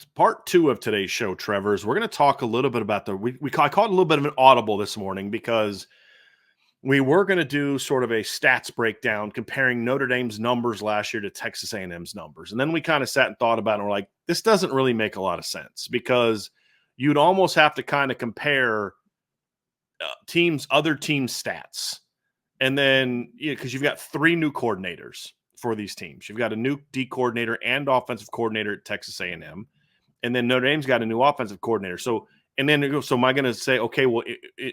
part two of today's show, Trevor, is we're going to talk a little bit about I caught a little bit of an audible this morning because we were going to do sort of a stats breakdown comparing Notre Dame's numbers last year to Texas A&M's numbers. And then we kind of sat and thought about it. And we're like, this doesn't really make a lot of sense because you'd almost have to kind of compare other teams' stats. And then, because you've got three new coordinators for these teams. You've got a new D coordinator and offensive coordinator at Texas A&M. And then Notre Dame's got a new offensive coordinator. So am I going to say, okay, well,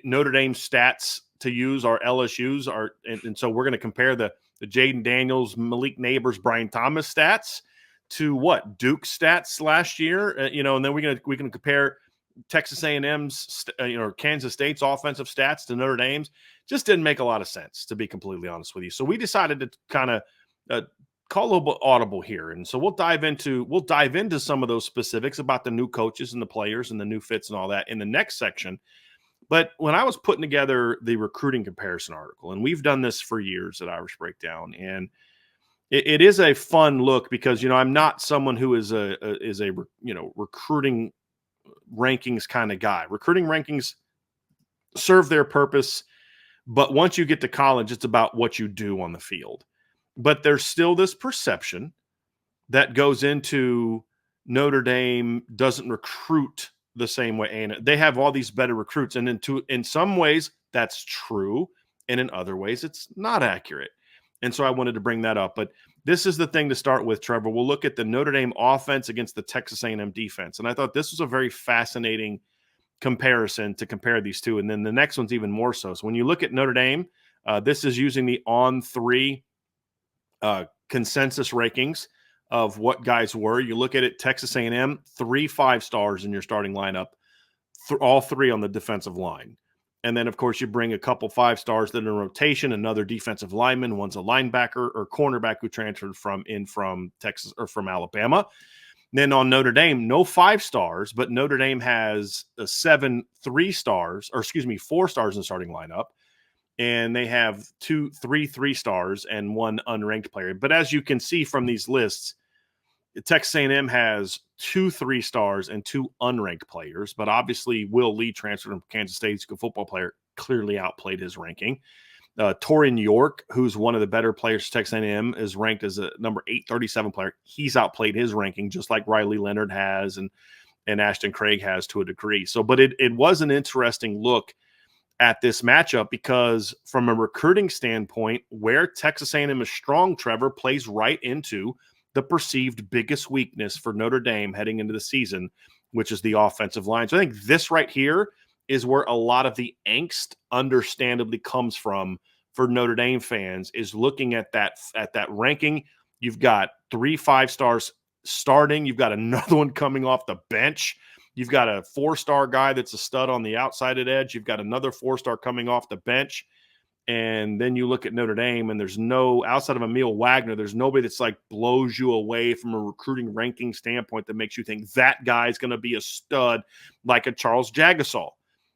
Notre Dame's stats to use are LSU's and so we're going to compare the Jaden Daniels, Malik Neighbors, Brian Thomas stats to what Duke's stats last year, and then we can compare Texas A&M's, Kansas State's offensive stats to Notre Dame's. Just didn't make a lot of sense, to be completely honest with you. So we decided to kind of call a little bit audible here, and so we'll dive into some of those specifics about the new coaches and the players and the new fits and all that in the next section. But when I was putting together the recruiting comparison article, and we've done this for years at Irish Breakdown, and it is a fun look because I'm not someone who is a recruiting rankings kind of guy. Recruiting rankings serve their purpose, but once you get to college, it's about what you do on the field. But there's still this perception that goes into Notre Dame doesn't recruit the same way, and they have all these better recruits. And in some ways, that's true, and in other ways, it's not accurate. And so I wanted to bring that up. But this is the thing to start with, Trevor. We'll look at the Notre Dame offense against the Texas A&M defense, and I thought this was a very fascinating comparison to compare these two. And then the next one's even more so. So when you look at Notre Dame, this is using the On3 consensus rankings of what guys were. You look at it, Texas A&M, 3 5-stars in your starting lineup, all three on the defensive line. And then, of course, you bring a couple 5-stars that are in rotation, another defensive lineman, one's a linebacker or cornerback who transferred from Texas or from Alabama. Then on Notre Dame, no 5-stars, but Notre Dame has 4 stars in the starting lineup. And they have 3 3-stars and 1 unranked player. But as you can see from these lists, Texas A&M has 2 3-stars and 2 unranked players. But obviously, Will Lee, transferred from Kansas State, he's a good football player, clearly outplayed his ranking. Torian York, who's one of the better players for Texas A&M, is ranked as a number 837 player. He's outplayed his ranking, just like Riley Leonard has and Ashton Craig has to a degree. So, but it was an interesting look at this matchup because from a recruiting standpoint, where Texas A&M is strong, Trevor, plays right into the perceived biggest weakness for Notre Dame heading into the season, which is the offensive line. So I think this right here is where a lot of the angst understandably comes from for Notre Dame fans, is looking at that ranking. You've got 3 5-stars starting. You've got another one coming off the bench. You've got a 4-star guy that's a stud on the outside edge. You've got another 4-star coming off the bench. And then you look at Notre Dame, and there's no, outside of Emil Wagner, there's nobody that's like blows you away from a recruiting ranking standpoint that makes you think that guy is going to be a stud like a Charles Jagasaw.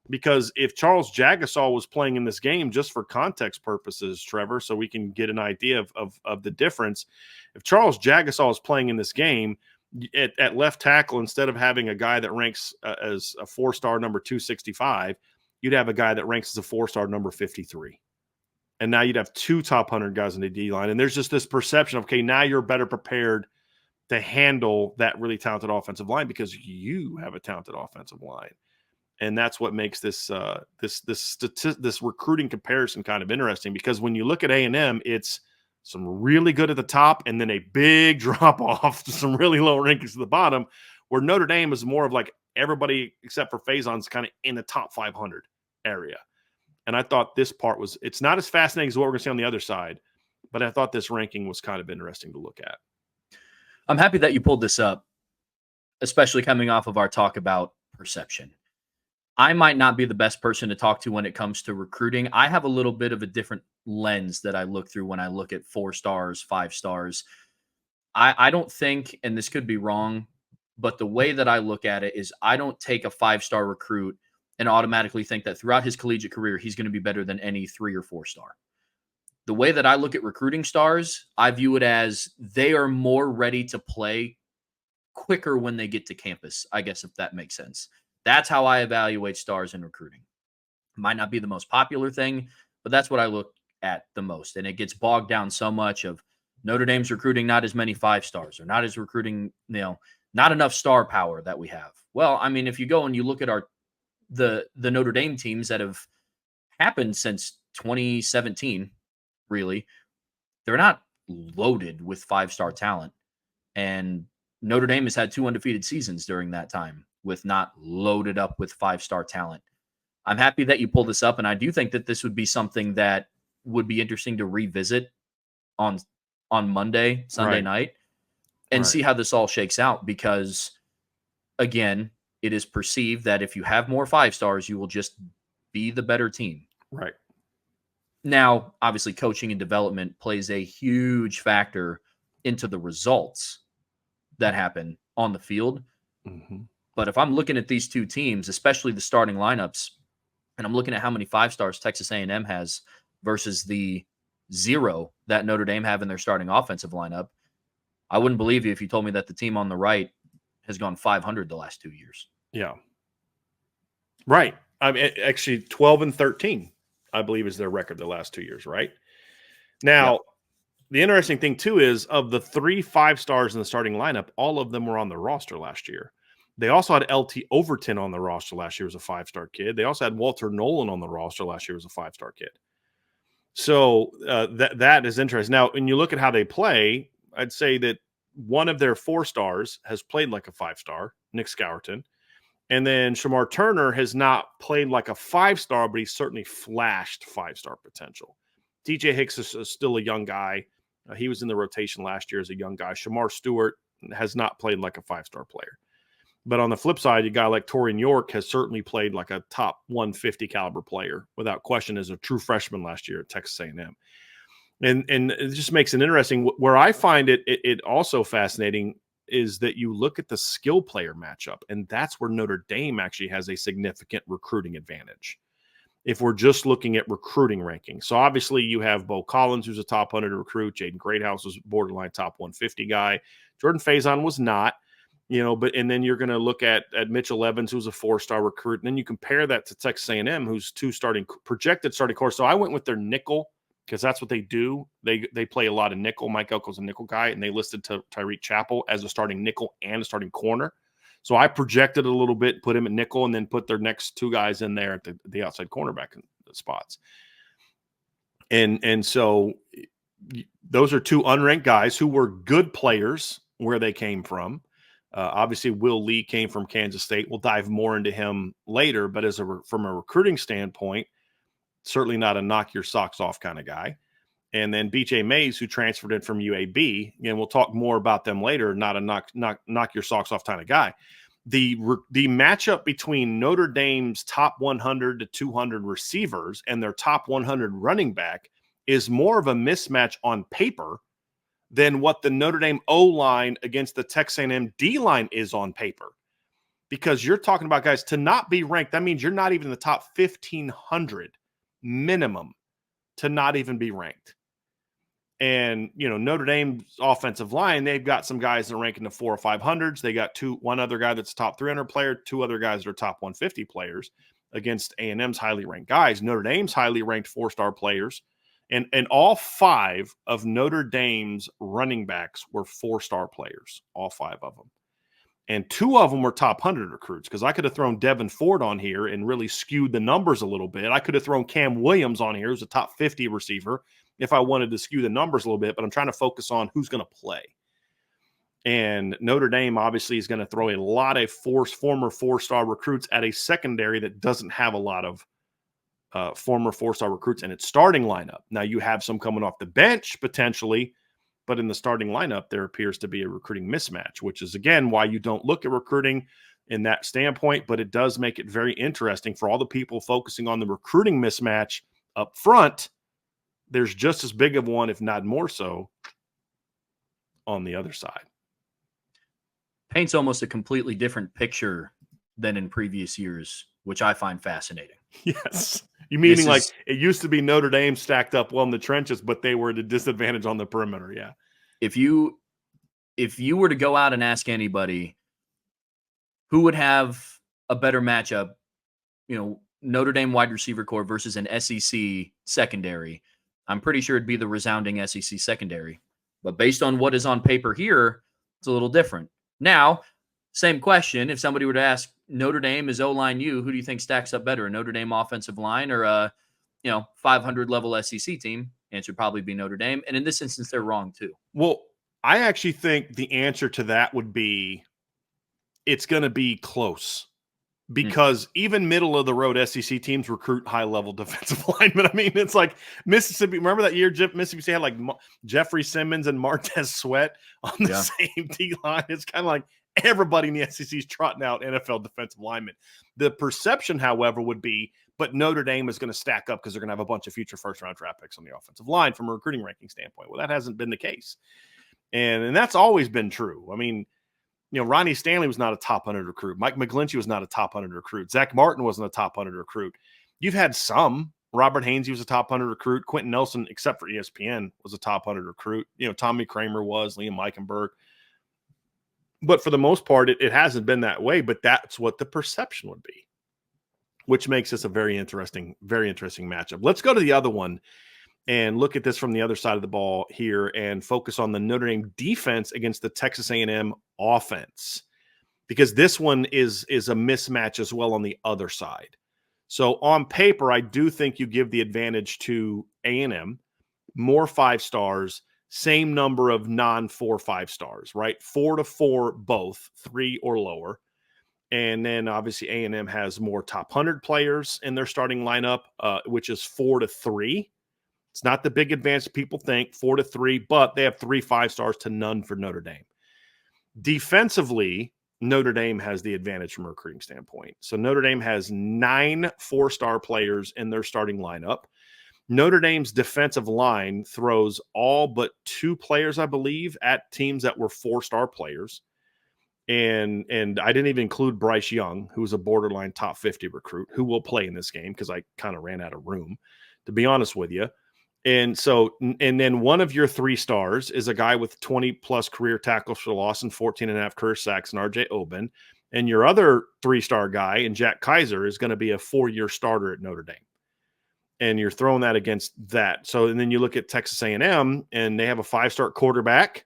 Because if Charles Jagasaw was playing in this game, just for context purposes, Trevor, so we can get an idea of the difference, if Charles Jagasaw is playing in this game, at left tackle, instead of having a guy that ranks as a 4-star number 265, you'd have a guy that ranks as a 4-star number 53. And now you'd have 2 top 100 guys in the D line. And there's just this perception of, okay, now you're better prepared to handle that really talented offensive line because you have a talented offensive line. And that's what makes this recruiting comparison kind of interesting, because when you look at A&M, it's some really good at the top and then a big drop off to some really low rankings at the bottom, where Notre Dame is more of like everybody except for Faison's kind of in the top 500 area. And I thought this part it's not as fascinating as what we're going to see on the other side, but I thought this ranking was kind of interesting to look at. I'm happy that you pulled this up, especially coming off of our talk about perception. I might not be the best person to talk to when it comes to recruiting. I have a little bit of a different lens that I look through when I look at 4 stars, 5 stars. I don't think, and this could be wrong, but the way that I look at it is I don't take a 5-star recruit and automatically think that throughout his collegiate career, he's going to be better than any 3 or 4-star. The way that I look at recruiting stars, I view it as they are more ready to play quicker when they get to campus, I guess, if that makes sense. That's how I evaluate stars in recruiting. Might not be the most popular thing, but that's what I look at the most. And it gets bogged down so much of Notre Dame's recruiting not as many 5-stars or not as recruiting, not enough star power that we have. Well, I mean, if you go and you look at the Notre Dame teams that have happened since 2017, really, they're not loaded with 5-star talent. And Notre Dame has had 2 undefeated seasons during that time with not loaded up with 5-star talent. I'm happy that you pulled this up, and I do think that this would be something that would be interesting to revisit on Monday, Sunday night, and see how this all shakes out. Because, again, it is perceived that if you have more 5-stars, you will just be the better team. Right. Now, obviously, coaching and development plays a huge factor into the results that happen on the field. Mm-hmm. But if I'm looking at these two teams, especially the starting lineups, and I'm looking at how many 5-stars Texas A&M has versus the 0 that Notre Dame have in their starting offensive lineup, I wouldn't believe you if you told me that the team on the right has gone 500 the last 2 years. Yeah. Right. I mean, actually 12-13, I believe, is their record the last 2 years, right? Now, The interesting thing, too, is of the 3 5-stars in the starting lineup, all of them were on the roster last year. They also had LT Overton on the roster last year as a 5-star kid. They also had Walter Nolan on the roster last year as a 5-star kid. So that is interesting. Now, when you look at how they play, I'd say that one of their 4-stars has played like a 5-star, Nick Scourton. And then Shamar Turner has not played like a 5-star, but he's certainly flashed 5-star potential. DJ Hicks is still a young guy. He was in the rotation last year as a young guy. Shamar Stewart has not played like a 5-star player. But on the flip side, a guy like Torian York has certainly played like a top 150 caliber player, without question, as a true freshman last year at Texas A&M. And it just makes it interesting. Where I find it also fascinating is that you look at the skill player matchup, and that's where Notre Dame actually has a significant recruiting advantage if we're just looking at recruiting rankings. So obviously you have Bo Collins, who's a top 100 recruit. Jaden Greathouse was borderline top 150 guy. Jordan Faison was not, and then you're going to look at Mitchell Evans, who's a 4-star recruit. And then you compare that to Texas A&M, who's projected starting core. So I went with their nickel because that's what they do. They play a lot of nickel. Mike Elko's a nickel guy, and they listed Tyreek Chappell as a starting nickel and a starting corner. So I projected a little bit, put him at nickel, and then put their next 2 guys in there at the outside cornerback spots. And so those are 2 unranked guys who were good players where they came from. Obviously, Will Lee came from Kansas State. We'll dive more into him later, but from a recruiting standpoint, certainly not a knock your socks off kind of guy. And then BJ Mays, who transferred in from UAB, and we'll talk more about them later, not a knock your socks off kind of guy. The matchup between Notre Dame's top 100 to 200 receivers and their top 100 running back is more of a mismatch on paper than what the Notre Dame O-line against the Texas A&M D-line is on paper. Because you're talking about guys to not be ranked, that means you're not even in the top 1,500 minimum to not even be ranked. And, Notre Dame's offensive line, they've got some guys that are ranking the 400 or 500s. They got one other guy that's top 300 player, 2 other guys that are top 150 players against A&M's highly ranked guys. Notre Dame's highly ranked 4-star players. And all 5 of Notre Dame's running backs were 4-star players, all 5 of them. And 2 of them were top 100 recruits, because I could have thrown Devin Ford on here and really skewed the numbers a little bit. I could have thrown Cam Williams on here, who's a top 50 receiver, if I wanted to skew the numbers a little bit, but I'm trying to focus on who's going to play. And Notre Dame obviously is going to throw a lot of former 4-star recruits at a secondary that doesn't have a lot of former 4-star recruits in its starting lineup. Now you have some coming off the bench potentially, but in the starting lineup, there appears to be a recruiting mismatch, which is, again, why you don't look at recruiting in that standpoint, but it does make it very interesting for all the people focusing on the recruiting mismatch up front. There's just as big of one, if not more so, on the other side. Paints almost a completely different picture than in previous years, which I find fascinating. Yes. You meaning like it used to be Notre Dame stacked up well in the trenches, but they were at a disadvantage on the perimeter. Yeah. If you if you were to go out and ask anybody who would have a better matchup, Notre Dame wide receiver core versus an SEC secondary, I'm pretty sure it'd be the resounding SEC secondary. But based on what is on paper here, it's a little different. Now, same question. If somebody were to ask Notre Dame is O-line who do you think stacks up better, a Notre Dame offensive line or a 500 level SEC team? Answer would probably be Notre Dame. And in this instance, they're wrong too. Well, I actually think the answer to that would be it's going to be close because even middle of the road SEC teams recruit high level defensive linemen. I mean, it's like Mississippi. Remember that year Mississippi State had like Jeffrey Simmons and Martez Sweat on the same D line. It's kind of like everybody in the SEC is trotting out NFL defensive linemen. The perception, however, would be, but Notre Dame is going to stack up because they're going to have a bunch of future first-round draft picks on the offensive line from a recruiting ranking standpoint. Well, that hasn't been the case. And that's always been true. I mean, Ronnie Stanley was not a top 100 recruit. Mike McGlinchey was not a top 100 recruit. Zach Martin wasn't a top 100 recruit. You've had some. Robert Hainsey was a top 100 recruit. Quentin Nelson, except for ESPN, was a top 100 recruit. Tommy Kramer was, Liam Eichenberg. But for the most part, it hasn't been that way. But that's what the perception would be, which makes this a very interesting matchup. Let's go to the other one and look at this from the other side of the ball here and focus on the Notre Dame defense against the Texas A&M offense, because this one is a mismatch as well on the other side. So on paper, I do think you give the advantage to A&M, more 5 stars, same number of non-4 5 stars, right? 4 to 4 both, 3 or lower. And then obviously A&M has more top 100 players in their starting lineup, which is 4 to 3. It's not the big advance people think, 4 to 3, but they have 3 5 stars to none for Notre Dame. Defensively, Notre Dame has the advantage from a recruiting standpoint. So Notre Dame has 9 4-star players in their starting lineup. Notre Dame's defensive line throws all but 2 players, I believe, at teams that were 4-star players. And I didn't even include Bryce Young, who's a borderline top 50 recruit, who will play in this game because I kind of ran out of room, to be honest with you. And so, and then one of your 3 stars is a guy with 20-plus career tackles for loss and 14.5 career sacks, and R.J. Oben. And your other 3-star guy, and Jack Kaiser, is going to be a 4-year starter at Notre Dame. And you're throwing that against that. So, and then you look at Texas A&M, and they have a 5-star quarterback.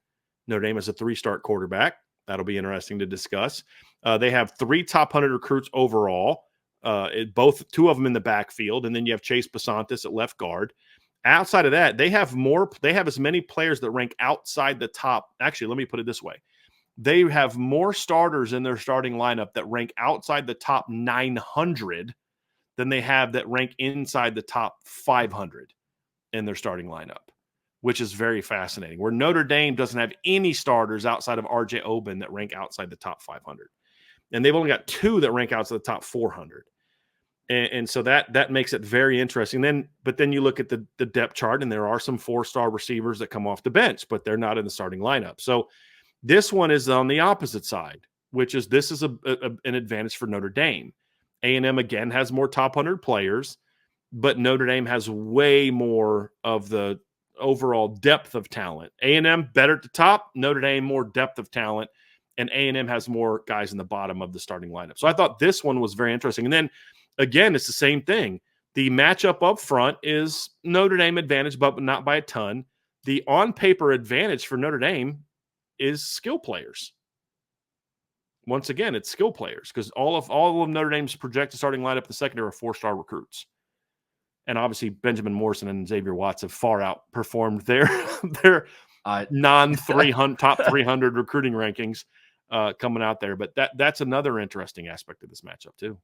Notre Dame has a 3-star quarterback. That'll be interesting to discuss. They have 3 top 100 recruits overall, 2 of them in the backfield, and then you have Chase Basantis at left guard. Outside of that, they have as many players that rank outside the top. Actually, let me put it this way. They have more starters in their starting lineup that rank outside the top 900 than they have that rank inside the top 500 in their starting lineup, which is very fascinating. Where Notre Dame doesn't have any starters outside of R.J. Oben that rank outside the top 500. And they've only got 2 that rank outside the top 400. And so that makes it very interesting. But then you look at the depth chart, and there are some 4-star receivers that come off the bench, but they're not in the starting lineup. So this one is on the opposite side, which is this is an advantage for Notre Dame. A&M, again, has more top 100 players, but Notre Dame has way more of the overall depth of talent. A&M better at the top, Notre Dame more depth of talent, and A&M has more guys in the bottom of the starting lineup. So I thought this one was very interesting. And then, again, it's the same thing. The matchup up front is Notre Dame advantage, but not by a ton. The on-paper advantage for Notre Dame is skill players. Once again, it's skill players because all of Notre Dame's projected starting lineup in the secondary are 4-star recruits. And obviously, Benjamin Morrison and Xavier Watts have far outperformed their non-300 top 300 recruiting rankings coming out there. But that's another interesting aspect of this matchup too.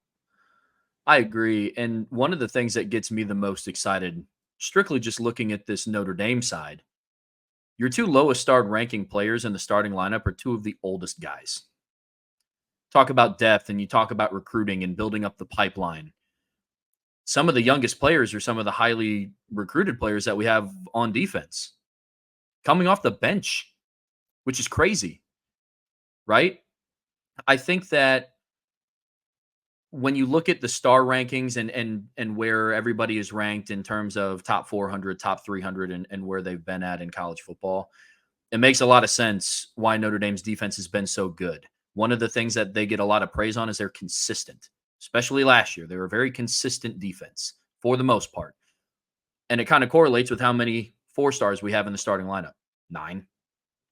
I agree. And one of the things that gets me the most excited, strictly just looking at this Notre Dame side, your 2 lowest starred ranking players in the starting lineup are 2 of the oldest guys. Talk about depth, and you talk about recruiting and building up the pipeline. Some of the youngest players are some of the highly recruited players that we have on defense coming off the bench, which is crazy, right? I think that when you look at the star rankings and where everybody is ranked in terms of top 400, top 300, and where they've been at in college football, it makes a lot of sense why Notre Dame's defense has been so good. One of the things that they get a lot of praise on is they're consistent, especially last year. They were a very consistent defense for the most part. And it kind of correlates with how many 4-stars we have in the starting lineup, 9.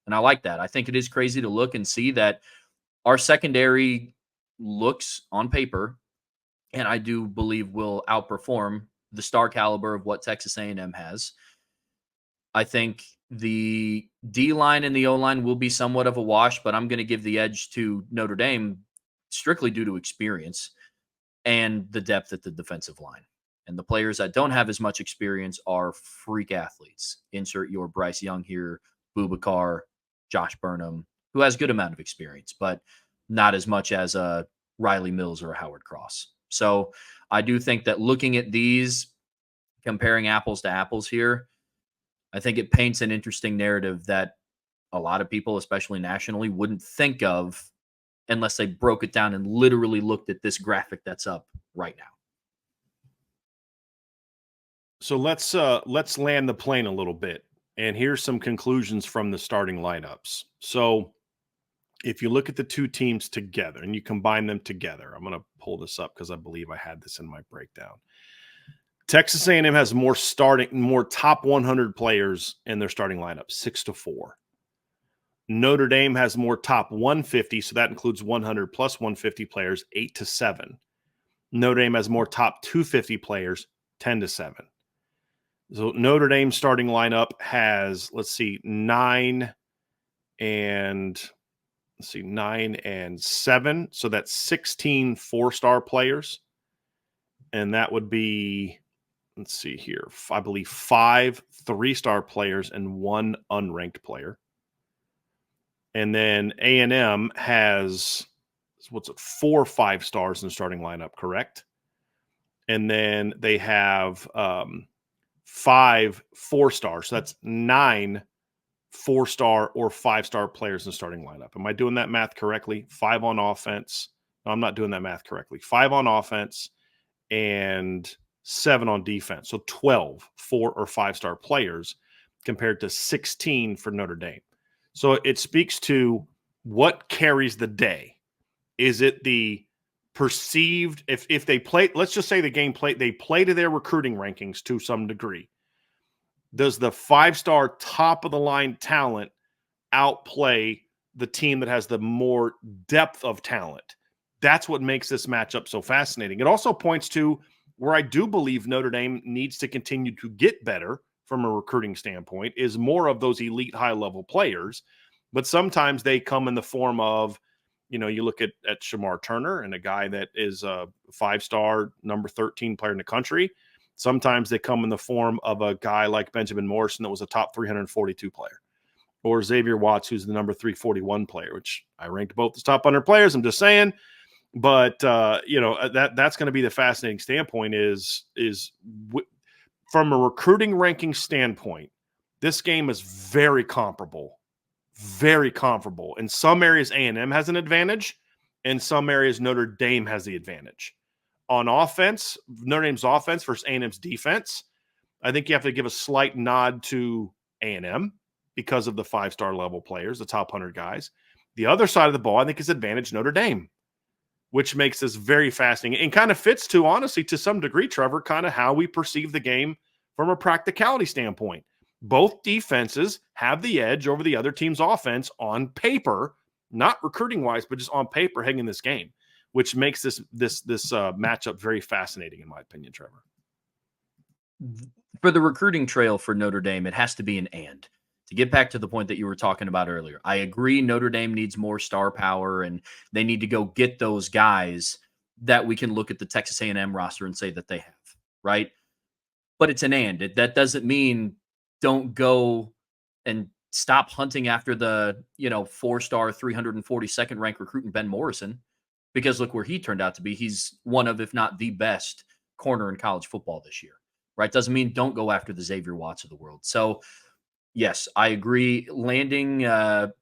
And I like that. I think it is crazy to look and see that our secondary looks on paper, and I do believe will outperform the star caliber of what Texas A&M has. I think the D-line and the O-line will be somewhat of a wash, but I'm going to give the edge to Notre Dame strictly due to experience and the depth at the defensive line. And the players that don't have as much experience are freak athletes. Insert your Bryce Young here, Boubacar, Josh Burnham, who has good amount of experience, but not as much as a Riley Mills or a Howard Cross. So I do think that looking at these, comparing apples to apples here, I think it paints an interesting narrative that a lot of people, especially nationally, wouldn't think of unless they broke it down and literally looked at this graphic that's up right now. So let's land the plane a little bit. And here's some conclusions from the starting lineups. So if you look at the two teams together and you combine them together, I'm going to pull this up because I believe I had this in my breakdown. Texas A&M has more top 100 players in their starting lineup, 6-4. Notre Dame has more top 150, so that includes 100 plus 150 players, 8-7. Notre Dame has more top 250 players, 10-7. So Notre Dame starting lineup has, 9 and 7. So that's 16 4-star players. And that would be, I believe 5 3-star players and 1 unranked player. And then A&M has, 4 5-stars in the starting lineup, correct? And then they have 5 4-stars. So that's 9 4-star or 5-star players in the starting lineup. Am I doing that math correctly? 5 on offense. No, I'm not doing that math correctly. 5 on offense and 7 on defense. So 12 4 or 5-star players compared to 16 for Notre Dame. So it speaks to what carries the day. Is it the perceived, if they play, let's just say they play to their recruiting rankings to some degree. Does the 5-star top of the line talent outplay the team that has the more depth of talent? That's what makes this matchup so fascinating. It also points to where I do believe Notre Dame needs to continue to get better from a recruiting standpoint is more of those elite high-level players. But sometimes they come in the form of, you look at Shamar Turner and a guy that is a 5-star number 13 player in the country. Sometimes they come in the form of a guy like Benjamin Morrison that was a top 342 player, or Xavier Watts, who's the number 341 player, which I ranked both as top 100 players. I'm just saying. But, that's going to be the fascinating standpoint from a recruiting ranking standpoint, this game is very comparable. Very comparable. In some areas, A&M has an advantage. In some areas, Notre Dame has the advantage. On offense, Notre Dame's offense versus A&M's defense, I think you have to give a slight nod to A&M because of the 5-star level players, the top 100 guys. The other side of the ball, I think, is advantage Notre Dame, which makes this very fascinating and kind of fits to, honestly, to some degree, Trevor, kind of how we perceive the game from a practicality standpoint. Both defenses have the edge over the other team's offense on paper, not recruiting-wise, but just on paper heading in this game, which makes this matchup very fascinating, in my opinion, Trevor. For the recruiting trail for Notre Dame, it has to be an and. To get back to the point that you were talking about earlier, I agree Notre Dame needs more star power, and they need to go get those guys that we can look at the Texas A&M roster and say that they have, right? But it's an and. That doesn't mean don't go and stop hunting after the 4-star 342nd ranked recruit in Ben Morrison, because look where he turned out to be. He's one of, if not the best corner in college football this year, right? Doesn't mean don't go after the Xavier Watts of the world. So yes, I agree. Landing more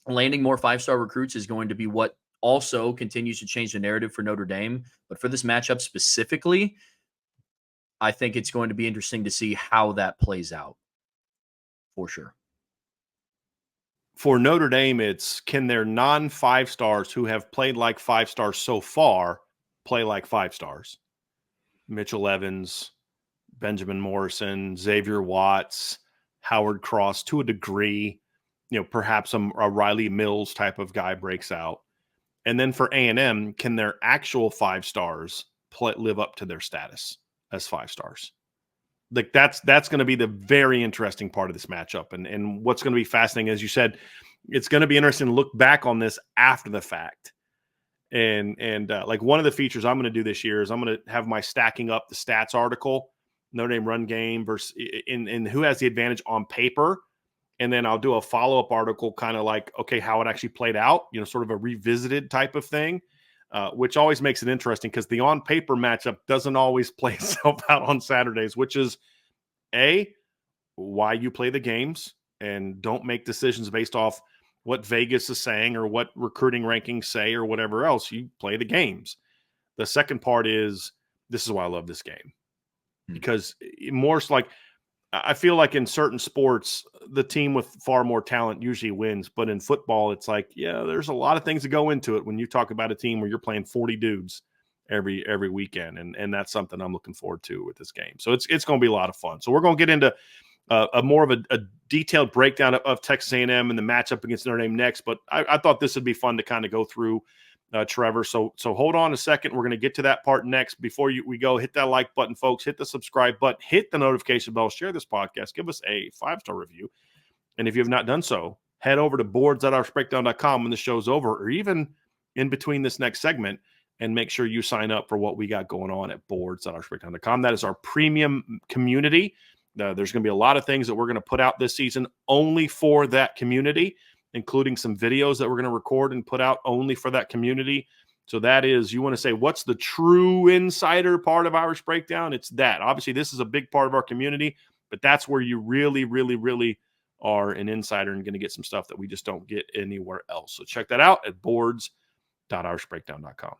5-star recruits is going to be what also continues to change the narrative for Notre Dame. But for this matchup specifically, I think it's going to be interesting to see how that plays out. For sure. For Notre Dame, it's can their non-5 stars who have played like 5 stars so far play like 5 stars? Mitchell Evans, Benjamin Morrison, Xavier Watts, Howard Cross to a degree, perhaps a Riley Mills type of guy breaks out. And then for A&M, can their actual 5 stars live up to their status as 5 stars? Like that's going to be the very interesting part of this matchup. And what's going to be fascinating, as you said, it's going to be interesting to look back on this after the fact. And like one of the features I'm going to do this year is I'm going to have my stacking up the stats article, Notre Dame run game versus in who has the advantage on paper. And then I'll do a follow-up article kind of like, okay, how it actually played out, sort of a revisited type of thing, which always makes it interesting because the on-paper matchup doesn't always play itself out on Saturdays, which is, why you play the games and don't make decisions based off what Vegas is saying or what recruiting rankings say or whatever else. You play the games. The second part is, this is why I love this game. Because more like, I feel like in certain sports, the team with far more talent usually wins. But in football, it's like, yeah, there's a lot of things that go into it when you talk about a team where you're playing 40 dudes every weekend. And that's something I'm looking forward to with this game. So it's going to be a lot of fun. So we're going to get into a more of a detailed breakdown of Texas A&M and the matchup against Notre Dame next. But I thought this would be fun to kind of go through, Trevor. So hold on a second. We're going to get to that part next. Before we go, hit that like button, folks. Hit the subscribe button. Hit the notification bell. Share this podcast. Give us a 5-star review. And if you have not done so, head over to boards.irishbreakdown.com when the show's over, or even in between this next segment, and make sure you sign up for what we got going on at boards.irishbreakdown.com. That is our premium community. There's going to be a lot of things that we're going to put out this season only for that community, including some videos that we're going to record and put out only for that community. So that is, you want to say, what's the true insider part of Irish Breakdown? It's that. Obviously, this is a big part of our community, but that's where you really, really, really are an insider and going to get some stuff that we just don't get anywhere else. So check that out at boards.irishbreakdown.com.